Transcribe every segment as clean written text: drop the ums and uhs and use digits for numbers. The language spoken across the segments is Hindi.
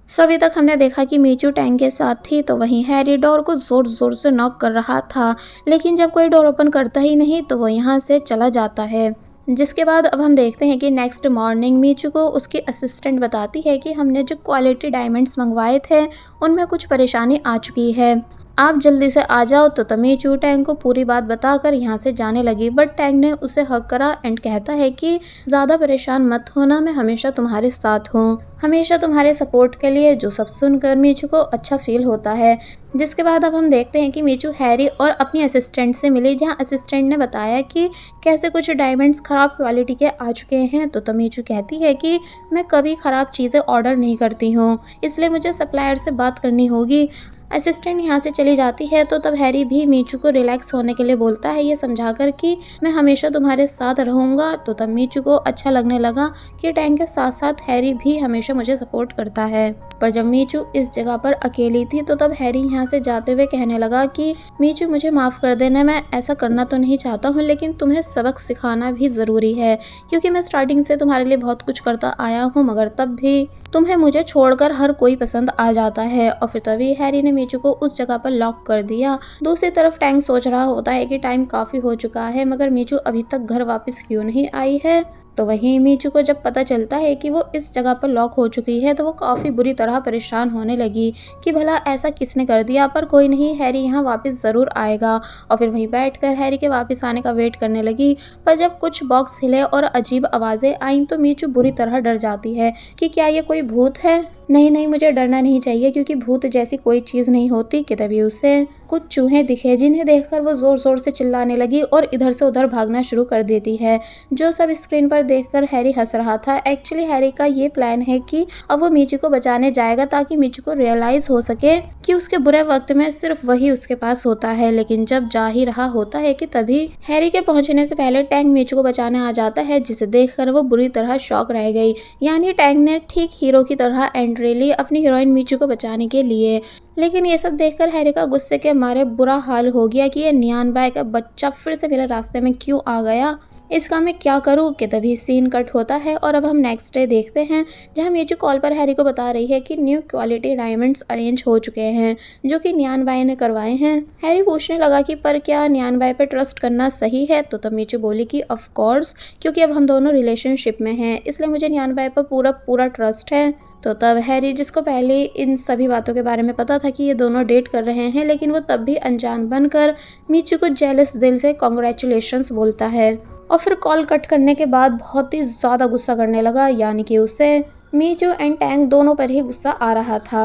सो अभी तक हमने देखा कि मीचू टैंक के साथ थी, तो वहीं हैरी डोर को जोर जोर से नॉक कर रहा था, लेकिन जब कोई डोर ओपन करता ही नहीं तो वो यहाँ से चला जाता है। जिसके बाद अब हम देखते हैं कि नेक्स्ट मॉर्निंग मीचू को उसकी असिस्टेंट बताती है कि हमने जो क्वालिटी डायमंड्स मंगवाए थे उनमें कुछ परेशानी आ चुकी है, आप जल्दी से आ जाओ। तो तमीचू टैंग को पूरी बात बताकर यहाँ से जाने लगी, बट टैंग ने उसे हक करा एंड कहता है कि ज़्यादा परेशान मत होना, मैं हमेशा तुम्हारे साथ हूँ, हमेशा तुम्हारे सपोर्ट के लिए। जो सब सुनकर मीचू को अच्छा फील होता है। जिसके बाद अब हम देखते हैं कि मीचू हैरी और अपनी असिस्टेंट से मिली, जहाँ असिस्टेंट ने बताया कि कैसे कुछ डायमंड्स ख़राब क्वालिटी के आ चुके हैं। तो तमीचू कहती है कि मैं कभी ख़राब चीज़ें ऑर्डर नहीं करती हूँ, इसलिए मुझे सप्लायर से बात करनी होगी। असिस्टेंट यहाँ से चली जाती है, तो तब हैरी भी मीचू को रिलैक्स होने के लिए बोलता है, ये समझाकर कि मैं हमेशा तुम्हारे साथ रहूँगा। तो तब मीचू को अच्छा लगने लगा कि टैंक के साथ साथ हैरी भी हमेशा मुझे सपोर्ट करता है। पर जब मीचू इस जगह पर अकेली थी, तो तब हैरी यहाँ से जाते हुए कहने लगा कि मीचू मुझे माफ़ कर देना, मैं ऐसा करना तो नहीं चाहता हूँ, लेकिन तुम्हें सबक सिखाना भी ज़रूरी है, क्योंकि मैं स्टार्टिंग से तुम्हारे लिए बहुत कुछ करता आया हूँ, मगर तब भी तुम्हें मुझे छोड़कर हर कोई पसंद आ जाता है। और फिर तभी हैरी ने मीचू को उस जगह पर लॉक कर दिया। दूसरी तरफ टैंक सोच रहा होता है कि टाइम काफ़ी हो चुका है, मगर मीचू अभी तक घर वापस क्यों नहीं आई है। तो वहीं मीचू को जब पता चलता है कि वो इस जगह पर लॉक हो चुकी है, तो वो काफ़ी बुरी तरह परेशान होने लगी कि भला ऐसा किसने कर दिया। पर कोई नहीं, हैरी यहाँ वापस ज़रूर आएगा। और फिर वहीं बैठकर हैरी के वापस आने का वेट करने लगी। पर जब कुछ बॉक्स हिले और अजीब आवाज़ें आईं, तो मीचू बुरी तरह डर जाती है कि क्या ये कोई भूत है। नहीं नहीं, मुझे डरना नहीं चाहिए, क्योंकि भूत जैसी कोई चीज़ नहीं होती। कि तभी उसे कुछ चूहे दिखे, जिन्हें देखकर वो ज़ोर ज़ोर से चिल्लाने लगी और इधर से उधर भागना शुरू कर देती है। जो सब स्क्रीन पर देखकर हैरी हंस रहा था। एक्चुअली हैरी का ये प्लान है कि अब वो मीचू को बचाने जाएगा, ताकि मीचू को रियलाइज़ हो सके कि उसके बुरे वक्त में सिर्फ वही उसके पास होता है। लेकिन जब जा ही रहा होता है कि तभी हैरी के पहुंचने से पहले टैंक मीचू को बचाने आ जाता है, जिसे देखकर वो बुरी तरह शॉक रह गई। यानी टैंक ने ठीक हीरो की तरह एंट्री ली अपनी हीरोइन मीचू को बचाने के लिए। लेकिन ये सब देखकर हैरी का गुस्से के मारे बुरा हाल हो गया कि ये नियानबाई का बच्चा फिर से मेरे रास्ते में क्यों आ गया, इसका मैं क्या करूँ। कि तभी सीन कट होता है और अब हम नेक्स्ट डे देखते हैं, जहाँ मीचू कॉल पर हैरी को बता रही है कि न्यू क्वालिटी डायमंड्स अरेंज हो चुके हैं, जो कि नियानबाई ने करवाए हैं। हैरी पूछने लगा कि पर क्या नियानबाई पर ट्रस्ट करना सही है। तो तब मीचू बोली कि ऑफ कोर्स, क्योंकि अब हम दोनों रिलेशनशिप में हैं, इसलिए मुझे नियानबाई पर पूरा पूरा ट्रस्ट है। तो तब हैरी, जिसको पहले इन सभी बातों के बारे में पता था कि ये दोनों डेट कर रहे हैं, लेकिन वो तब भी अनजान बनकर मीचू को जेलस दिल से कॉन्ग्रेचुलेशंस बोलता है। और फिर कॉल कट करने के बाद बहुत ही ज़्यादा गुस्सा करने लगा, यानी कि उसे मीचू एंड टैंग दोनों पर ही गुस्सा आ रहा था।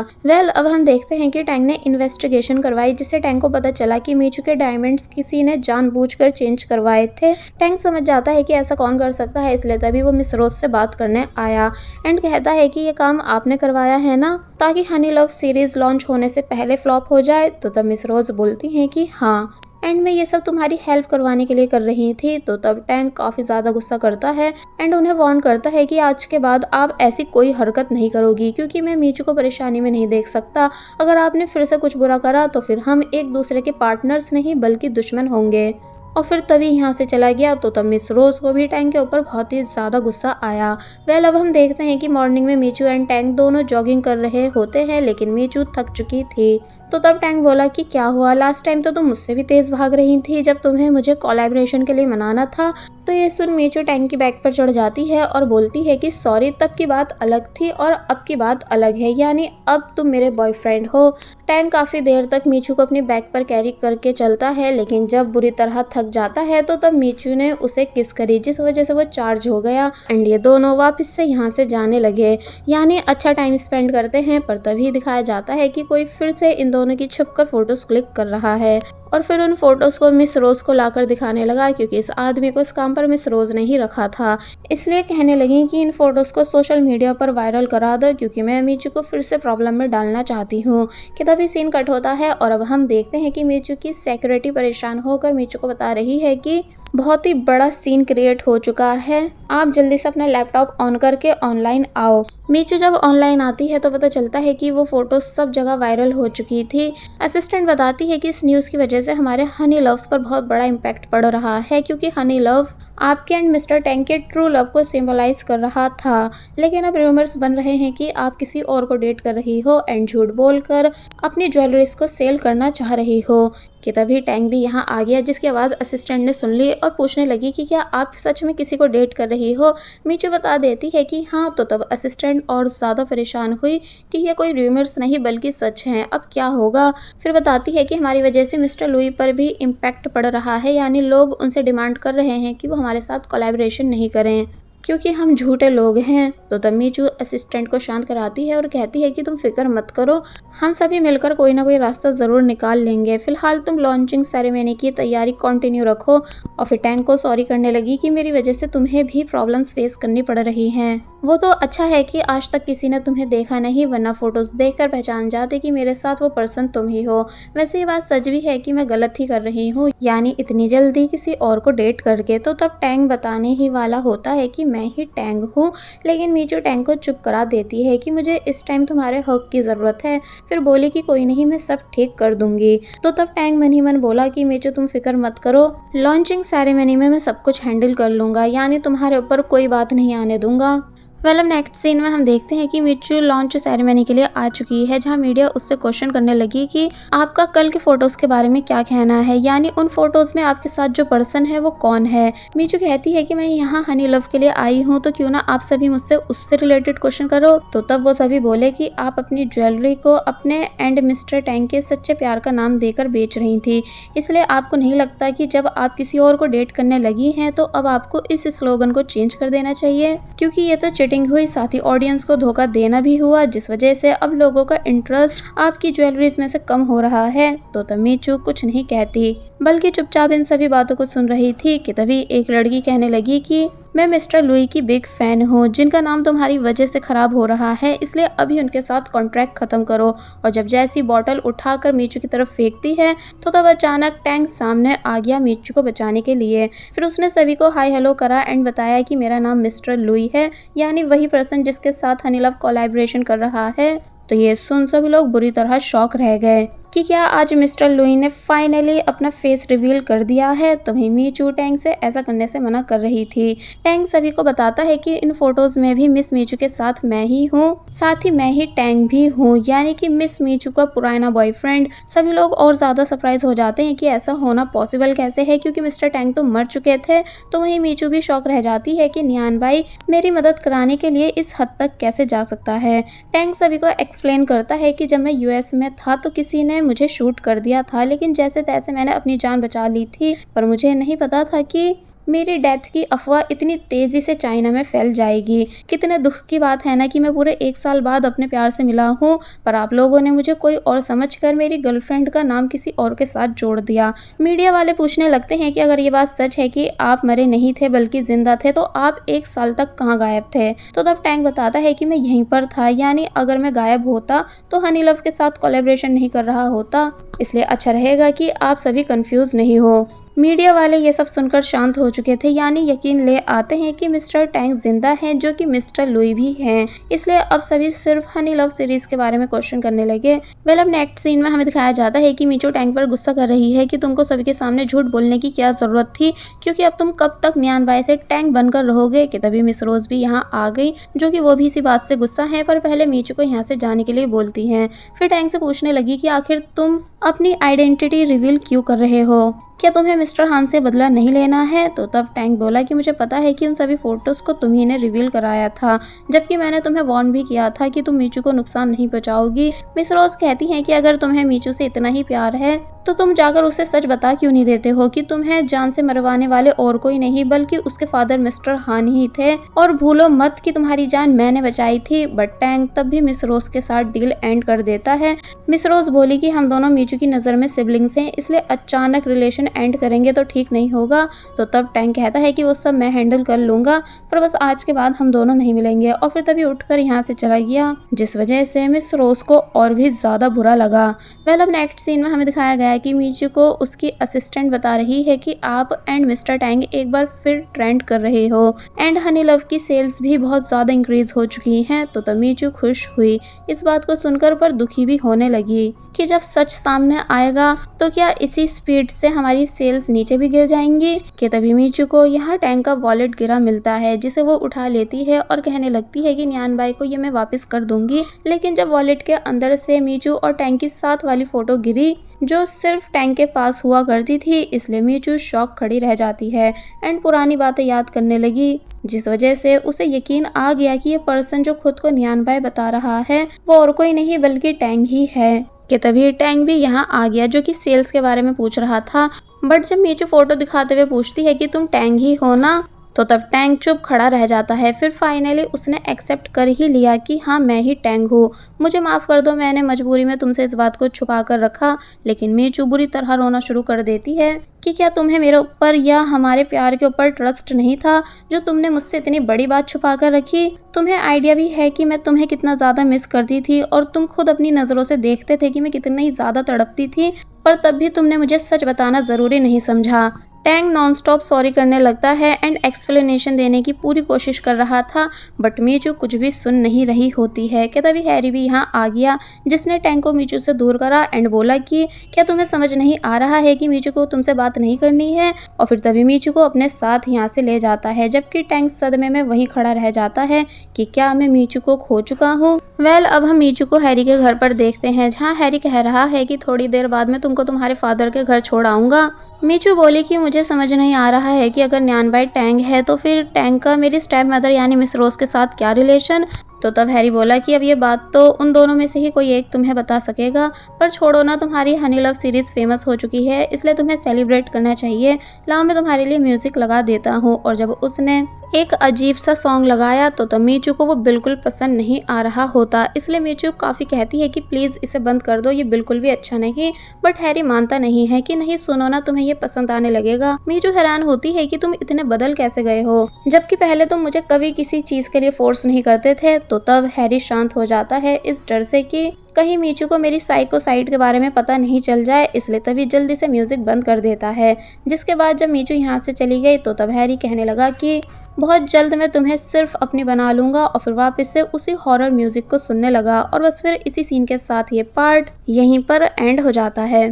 अब हम देखते हैं कि टैंग ने इन्वेस्टिगेशन करवाई, जिससे टैंग को पता चला कि मीचू के डायमंड्स किसी ने जानबूझकर चेंज करवाए थे। टैंग समझ जाता है कि ऐसा कौन कर सकता है, इसलिए तभी वो मिस रोज से बात करने आया एंड कहता है कि ये काम आपने करवाया है ना, ताकि हनी लव सीरीज लॉन्च होने से पहले फ्लॉप हो जाए। तो तब मिस रोज बोलती हैं कि हाँ, एंड मैं ये सब तुम्हारी हेल्प करवाने के लिए कर रही थी। तो तब टैंक काफ़ी ज़्यादा गुस्सा करता है एंड उन्हें वार्न करता है कि आज के बाद आप ऐसी कोई हरकत नहीं करोगी, क्योंकि मैं मीचू को परेशानी में नहीं देख सकता। अगर आपने फिर से कुछ बुरा करा तो फिर हम एक दूसरे के पार्टनर्स नहीं बल्कि दुश्मन होंगे। और फिर तभी यहाँ से चला गया। तो तब मिस रोज को भी टैंक के ऊपर बहुत ही ज़्यादा गुस्सा आया। अब हम देखते हैं कि मॉर्निंग में मीचू एंड टैंक दोनों जॉगिंग कर रहे होते हैं, लेकिन मीचू थक चुकी थी। तो तब टैंक बोला कि क्या हुआ, लास्ट टाइम तो तुम मुझसे भी तेज़ भाग रही थी जब तुम्हें मुझे कोलैबोरेशन के लिए मनाना था। तो ये सुन मीचू टैंक की बैक पर चढ़ जाती है और बोलती है कि सॉरी, तब की बात अलग थी और अब की बात अलग है, यानी अब तुम मेरे बॉयफ्रेंड हो। टैंक काफ़ी देर तक मीचू को अपनी बैक पर कैरी करके चलता है, लेकिन जब बुरी तरह थक जाता है तो तब मीचू ने उसे किस करी, जिस वजह से वो चार्ज हो गया एंड ये दोनों वापस से यहाँ से जाने लगे, यानी अच्छा टाइम स्पेंड करते हैं। पर तभी दिखाया जाता है कि कोई फिर से इन दोनों की छुपकर फोटोज क्लिक कर रहा है और फिर उन फोटोज को मिस रोज को लाकर दिखाने लगा, क्योंकि इस आदमी को इस काम पर मिस रोज ने ही रखा था। इसलिए कहने लगी कि इन फोटोज को सोशल मीडिया पर वायरल करा दो, क्योंकि मैं मीचू को फिर से प्रॉब्लम में डालना चाहती हूँ। कि तभी सीन कट होता है और अब हम देखते हैं कि मीचू की सिक्योरिटी परेशान होकर मीचू को बता रही है कि बहुत ही बड़ा सीन क्रिएट हो चुका है, आप जल्दी से अपना लैपटॉप ऑन करके ऑनलाइन आओ। मीचू जब ऑनलाइन आती है तो पता चलता है कि वो फोटो सब जगह वायरल हो चुकी थी। असिस्टेंट बताती है कि इस न्यूज़ की वजह से हमारे हनी लव पर बहुत बड़ा इम्पैक्ट पड़ रहा है, क्योंकि हनी लव आपके एंड मिस्टर टैंक के ट्रू लव को सिंबलाइज कर रहा था। लेकिन अब रूमर्स बन रहे हैं कि आप किसी और को डेट कर रही हो एंड झूठ बोलकर अपनी ज्वेलरीज को सेल करना चाह रही हो। कि तभी टैंक भी यहाँ आ गया, जिसकी आवाज़ असिस्टेंट ने सुन ली और पूछने लगी कि क्या आप सच में किसी को डेट कर रही हो। मीचू बता देती है कि हाँ, तो तब असिस्टेंट और ज़्यादा परेशान हुई कि ये कोई रूमर्स नहीं बल्कि सच हैं, अब क्या होगा। फिर बताती है कि हमारी वजह से मिस्टर लुई पर भी इम्पैक्ट पड़ रहा है, यानी लोग उनसे डिमांड कर रहे हैं कि वो हमारे साथ कोलैबोरेशन नहीं करें क्योंकि हम झूठे लोग हैं। तो तब मीचू असिस्टेंट को शांत कराती है और कहती है कि तुम फिक्र मत करो, हम सभी मिलकर कोई ना कोई रास्ता ज़रूर निकाल लेंगे। फिलहाल तुम लॉन्चिंग सेरेमनी की तैयारी कंटिन्यू रखो। और फिर टैंक को सॉरी करने लगी कि मेरी वजह से तुम्हें भी प्रॉब्लम्स फेस करनी पड़ रही हैं। वो तो अच्छा है कि आज तक किसी ने तुम्हें देखा नहीं, वरना फोटोज देखकर पहचान जाते कि मेरे साथ वो पर्सन तुम ही हो। वैसे ये बात सच भी है कि मैं गलत ही कर रही हूँ, यानी इतनी जल्दी किसी और को डेट करके। तो तब टैंक बताने ही वाला होता है कि मैं ही टैंक हूँ, लेकिन मीचू टैंक को चुप करा देती है कि मुझे इस टाइम तुम्हारे हक की ज़रूरत है। फिर बोली कि कोई नहीं, मैं सब ठीक कर दूंगी। तो तब टैंक मन ही मन बोला कि मीचू तुम फिक्र मत करो, लॉन्चिंग सेरेमनी में मैं सब कुछ हैंडल कर लूँगा, यानी तुम्हारे ऊपर कोई बात नहीं आने दूंगा। अब नेक्स्ट सीन में हम देखते हैं कि मीचू लॉन्च सेरेमनी के लिए आ चुकी है, जहां मीडिया उससे क्वेश्चन करने लगी कि आपका कल के फोटोज के बारे में क्या कहना है, यानी उन फोटोज में आपके साथ जो पर्सन है वो कौन है। मीचू कहती है कि मैं यहाँ हनी लव के लिए आई हूँ, तो क्यों ना आप सभी मुझसे उससे रिलेटेड क्वेश्चन करो। तो तब वो सभी बोले कि आप अपनी ज्वेलरी को अपने एंड मिस्टर टैंक के सच्चे प्यार का नाम देकर बेच रही थी, इसलिए आपको नहीं लगता कि जब आप किसी और को डेट करने लगी हैं तो अब आपको इस स्लोगन को चेंज कर देना चाहिए, क्योंकि ये तो चीटिंग हुई, साथ ही ऑडियंस को धोखा देना भी हुआ, जिस वजह से अब लोगों का इंटरेस्ट आपकी ज्वेलरीज में से कम हो रहा है। तो तब मीचू कुछ नहीं कहती, बल्कि चुपचाप इन सभी बातों को सुन रही थी कि तभी एक लड़की कहने लगी कि मैं मिस्टर लुई की बिग फैन हूँ, जिनका नाम तुम्हारी वजह से खराब हो रहा है, इसलिए अभी उनके साथ कॉन्ट्रैक्ट खत्म करो। और जब जैसी बॉटल उठाकर मीचू की तरफ फेंकती है तो तब अचानक टैंक सामने आ गया मीचू को बचाने के लिए। फिर उसने सभी को हाई हेलो करा एंड बताया कि मेरा नाम मिस्टर लुई है, यानी वही पर्सन जिसके साथ हनी लव कोलैबोरेशन कर रहा है। तो ये सुन सभी लोग बुरी तरह शॉक रह गए कि क्या आज मिस्टर लुई ने फाइनली अपना फेस रिवील कर दिया है। तो वहीं मीचू टैंक से ऐसा करने से मना कर रही थी। टैंक सभी को बताता है कि इन फोटोज में भी मिस मीचू के साथ मैं ही हूँ, साथ ही मैं ही टैंक भी हूँ, यानी कि मिस मीचू का पुराना बॉयफ्रेंड। सभी लोग और ज्यादा सरप्राइज हो जाते हैं कि ऐसा होना पॉसिबल कैसे है, क्योंकि मिस्टर टैंक तो मर चुके थे। तो वहीं मीचू भी शौक रह जाती है कि नियान भाई मेरी मदद कराने के लिए इस हद तक कैसे जा सकता है। टैंक सभी को एक्सप्लेन करता है कि जब मैं यूएस में था तो किसी ने मुझे शूट कर दिया था, लेकिन जैसे तैसे मैंने अपनी जान बचा ली थी, पर मुझे नहीं पता था कि मेरी डेथ की अफवाह इतनी तेजी से चाइना में फैल जाएगी। कितने दुख की बात है ना कि मैं पूरे 1 साल बाद अपने प्यार से मिला हूँ, पर आप लोगों ने मुझे कोई और समझकर मेरी गर्लफ्रेंड का नाम किसी और के साथ जोड़ दिया। मीडिया वाले पूछने लगते हैं कि अगर ये बात सच है कि आप मरे नहीं थे बल्कि जिंदा थे, तो आप 1 साल तक कहाँ गायब थे। तो तब टैंक बताता है कि मैं यहीं पर था, यानी अगर मैं गायब होता तो हनी लव के साथ कोलैबोरेशन नहीं कर रहा होता, इसलिए अच्छा रहेगा कि आप सभी कंफ्यूज नहीं हो। मीडिया वाले ये सब सुनकर शांत हो चुके थे, यानी यकीन ले आते हैं कि मिस्टर टैंक जिंदा हैं, जो कि मिस्टर लुई भी हैं। इसलिए अब सभी सिर्फ हनी लव सीरीज के बारे में क्वेश्चन करने लगे। अब नेक्स्ट सीन में हमें दिखाया जाता है कि मीचू टैंक पर गुस्सा कर रही है कि तुमको सभी के सामने झूठ बोलने की क्या जरूरत थी, क्योंकि अब तुम कब तक नियान बाई से टैंक बनकर रहोगे। कि तभी मिस रोज भी यहाँ आ गई, जो कि वो भी इसी बात से गुस्सा है, पर पहले मीचू को यहाँ से जाने के लिए बोलती हैं। फिर टैंक से पूछने लगी कि आखिर तुम अपनी आइडेंटिटी रिवील क्यों कर रहे हो, क्या तुम्हें मिस्टर हान से बदला नहीं लेना है। तो तब टैंक बोला कि मुझे पता है कि उन सभी फोटोज को तुम्ही ने रिवील कराया था, जबकि मैंने तुम्हें वार्न भी किया था कि तुम मीचू को नुकसान नहीं पहुंचाओगी। मिस रोज कहती हैं कि अगर तुम्हें मीचू से इतना ही प्यार है तो तुम जाकर उसे सच बता क्यों नहीं देते हो कि तुम्हें जान से मरवाने वाले और कोई नहीं बल्कि उसके फादर मिस्टर हान ही थे, और भूलो मत कि तुम्हारी जान मैंने बचाई थी। बट टैंक तब भी मिस रोज के साथ डील एंड कर देता है। मिस रोज बोली कि हम दोनों मीचू की नजर में सिबलिंग्स हैं, इसलिए अचानक रिलेशन एंड करेंगे तो ठीक नहीं होगा। तो तब टैंक कहता है कि वो सब मैं हैंडल कर लूंगा, पर बस आज के बाद हम दोनों नहीं मिलेंगे। और फिर तभी उठकर यहाँ से चला गया, जिस वजह से मिस रोज को और भी ज्यादा बुरा लगा। अब नेक्स्ट सीन में हमें दिखाया गया कि मीचू को उसकी असिस्टेंट बता रही है कि आप एंड मिस्टर टैंग एक बार फिर ट्रेंड कर रहे हो एंड हनी लव की सेल्स भी बहुत ज़्यादा इंक्रीज हो चुकी हैं। तो तब मीचू खुश हुई इस बात को सुनकर, पर दुखी भी होने लगी कि जब सच सामने आएगा तो क्या इसी स्पीड से हमारी सेल्स नीचे भी गिर जाएंगी। कि तभी मीचू को यहाँ टैंग का वॉलेट गिरा मिलता है, जिसे वो उठा लेती है और कहने लगती है कि न्यान बाई को ये मैं वापस कर दूंगी। लेकिन जब वॉलेट के अंदर से मीचू और टैंग की साथ वाली फोटो गिरी जो सिर्फ टैंग के पास हुआ करती थी, इसलिए मीचू शॉक खड़ी रह जाती है एंड पुरानी बातें याद करने लगी, जिस वजह से उसे यकीन आ गया कि ये पर्सन जो खुद को न्यान बाई बता रहा है वो और कोई नहीं बल्कि टैंग ही है। कि तभी टैंग भी यहाँ आ गया जो कि सेल्स के बारे में पूछ रहा था। बट जब मीचू फोटो दिखाते हुए पूछती है कि तुम टैंग ही हो ना, तो तब टैंग चुप खड़ा रह जाता है। फिर फाइनली उसने एक्सेप्ट कर ही लिया कि हाँ मैं ही टैंग हूँ, मुझे माफ़ कर दो, मैंने मजबूरी में तुमसे इस बात को छुपा कर रखा। लेकिन मीचू बुरी तरह रोना शुरू कर देती है कि क्या तुम्हें मेरे ऊपर या हमारे प्यार के ऊपर ट्रस्ट नहीं था जो तुमने मुझसे इतनी बड़ी बात छुपा कर रखी। तुम्हें आइडिया भी है कि मैं तुम्हें कितना ज़्यादा मिस करती थी और तुम खुद अपनी नज़रों से देखते थे कि मैं कितनी ज़्यादा तड़पती थी, पर तब भी तुमने मुझे सच बताना ज़रूरी नहीं समझा। टैंग नॉनस्टॉप सॉरी करने लगता है एंड एक्सप्लेनेशन देने की पूरी कोशिश कर रहा था, बट मीचू कुछ भी सुन नहीं रही होती है। कि तभी हैरी भी यहाँ आ गया जिसने टैंग को मीचू से दूर करा एंड बोला कि क्या तुम्हें समझ नहीं आ रहा है कि मीचू को तुमसे बात नहीं करनी है। और फिर तभी मीचू को अपने साथ यहाँ से ले जाता है, जबकि टैंग सदमे में वहीं खड़ा रह जाता है कि क्या मैं मीचू को खो चुका हूँ। अब हम मीचू को हैरी के घर पर देखते हैं, जहाँ हैरी कह रहा है कि थोड़ी देर बाद मैं तुमको तुम्हारे फादर के घर छोड़ आऊंगा। मीचू बोली कि मुझे समझ नहीं आ रहा है कि अगर न्यान बाई टैंग है तो फिर टैंग का मेरी स्टेप मदर यानी मिस रोज के साथ क्या रिलेशन। तो तब हैरी बोला कि अब ये बात तो उन दोनों में से ही कोई एक तुम्हें बता सकेगा, पर छोड़ो ना, तुम्हारी हनी लव सीरीज फेमस हो चुकी है इसलिए तुम्हें सेलिब्रेट करना चाहिए। लाओ मैं तुम्हारे लिए म्यूजिक लगा देता हूँ। और जब उसने एक अजीब सा सॉन्ग लगाया तो तब मीचू को वो बिल्कुल पसंद नहीं आ रहा होता, इसलिए मीचू काफ़ी कहती है कि प्लीज़ इसे बंद कर दो, ये बिल्कुल भी अच्छा नहीं। बट हैरी मानता नहीं है कि नहीं सुनो ना, तुम्हें ये पसंद आने लगेगा। मीचू हैरान होती है कि तुम इतने बदल कैसे गए हो, जबकि पहले तुम मुझे कभी किसी चीज़ के लिए फोर्स नहीं करते थे। तो तब हैरी शांत हो जाता है इस डर से कि कहीं मीचू को मेरी साइको साइड के बारे में पता नहीं चल जाए, इसलिए तभी जल्दी से म्यूजिक बंद कर देता है। जिसके बाद जब मीचू यहाँ से चली गई तो तब हैरी कहने लगा कि बहुत जल्द मैं तुम्हें सिर्फ अपनी बना लूंगा। और फिर वापस से उसी हॉरर म्यूजिक को सुनने लगा और बस फिर इसी सीन के साथ ये पार्ट यहीं पर एंड हो जाता है।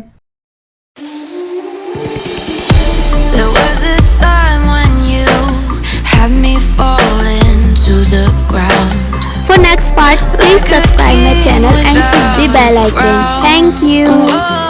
There was a time when you had me falling to the ground. For next part, please subscribe my channel and hit the bell icon. Thank you.